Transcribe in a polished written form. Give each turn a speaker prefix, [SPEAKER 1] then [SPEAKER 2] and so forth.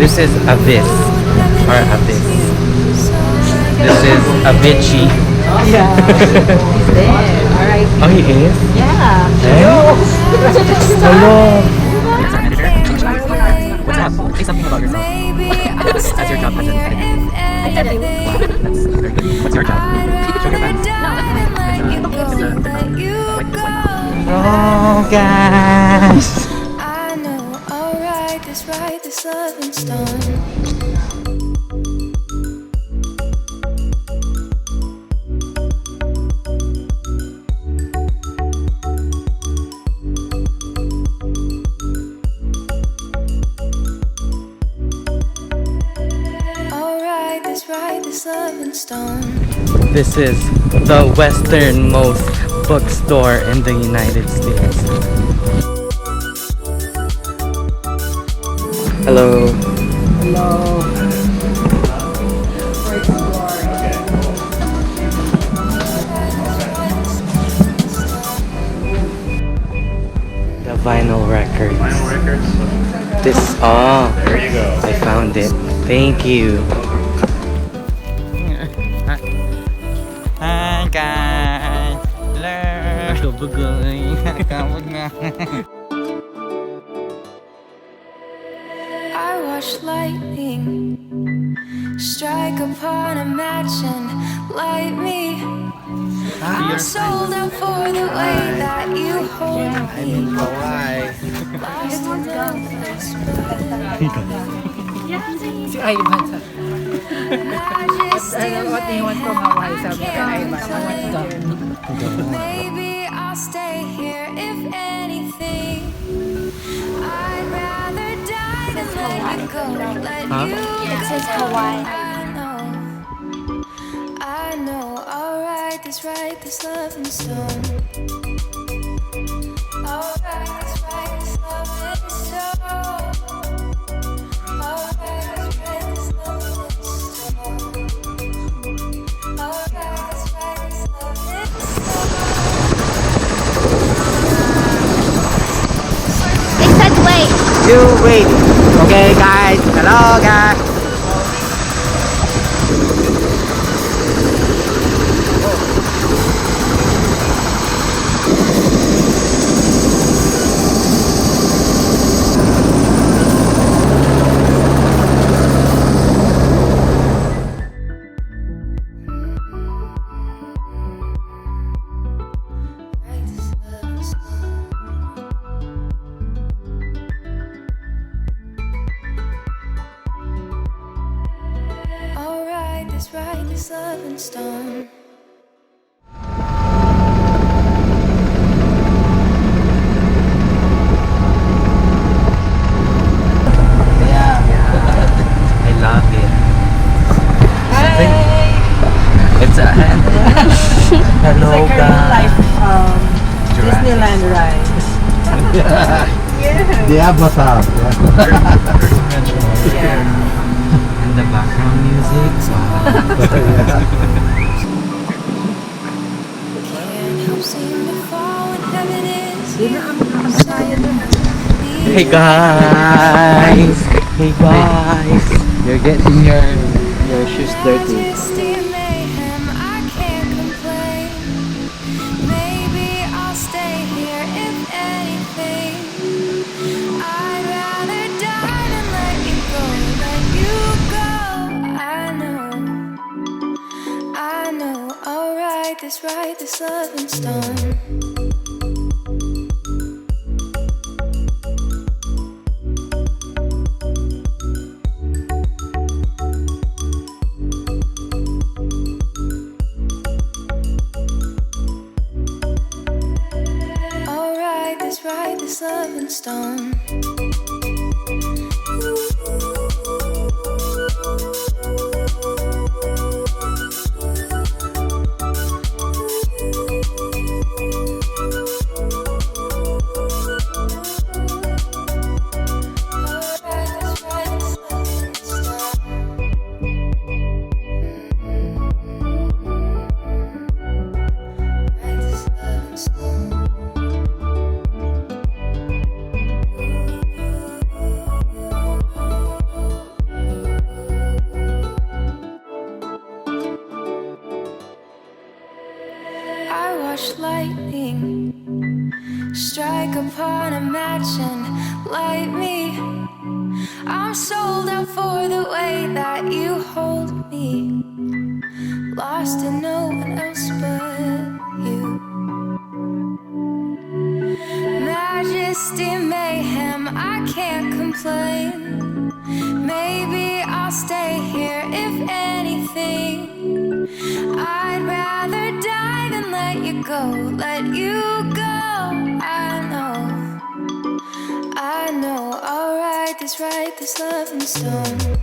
[SPEAKER 1] This is Abyss. Or Abyss. This is Avicii.
[SPEAKER 2] Yeah. He's there. Alright.
[SPEAKER 1] Oh, he is?
[SPEAKER 2] Yeah.
[SPEAKER 1] Hello.
[SPEAKER 3] What's up? Say something about yourself. As your job as an editor. What's your job? Sugar pants?
[SPEAKER 1] Oh, guys.
[SPEAKER 4] I know, alright, this right, this love and stone.
[SPEAKER 1] This is the westernmost bookstore in the United States. Hello.
[SPEAKER 2] Hello. We're exploring.
[SPEAKER 1] The vinyl records.
[SPEAKER 5] Vinyl records.
[SPEAKER 1] This, oh,
[SPEAKER 5] There you go.
[SPEAKER 1] I found it. Thank you. Hi guys. Hello.
[SPEAKER 4] I watch lightning strike upon a match and light me. I'm sold out for the way that you hold me.
[SPEAKER 1] Kauai.
[SPEAKER 4] Lost in endless
[SPEAKER 2] Si Ivan sa...
[SPEAKER 4] majesty.
[SPEAKER 2] What do you want from Hawaii? Sabi ka Ivan, I want to.
[SPEAKER 4] Maybe I'll stay here if anything. I'd rather die than let you go. Let you
[SPEAKER 6] It says Hawaii.
[SPEAKER 4] I know, alright, this right, this love and stone. Alright, this right, this love and stone. Alright, this right, this love and stone. Alright, this right, this love and stone.
[SPEAKER 6] It said wait.
[SPEAKER 1] You wait. Okay guys. Hello guys.
[SPEAKER 4] Alright, this right, this love and stone.
[SPEAKER 1] I love it.
[SPEAKER 2] Hi!
[SPEAKER 1] It's a hello
[SPEAKER 2] It's like a real
[SPEAKER 1] guys.
[SPEAKER 2] life Disneyland ride. Yeah.
[SPEAKER 5] Yeah, what's up?
[SPEAKER 1] And the background music.
[SPEAKER 4] Can't help seem to fall when heaven is
[SPEAKER 2] Di na ang tayo na.
[SPEAKER 1] Hey guys. Hey guys.
[SPEAKER 5] You're getting your shoes dirty.
[SPEAKER 4] majesty and mayhem, I can't complain. Maybe I'll stay here if anything. I'd rather die than let you go, let you go. I know, alright, this right, this love and stone. Alright, this right, this love and stone. rush lightning. Strike upon a match and light me. I'm sold out for the way that you hold me. Lost in no one else but you. Majesty, mayhem, I can't complain. Maybe I'll stay here if anything. I'd rather die than let you go, let you go. I know, I'll write this love in stone.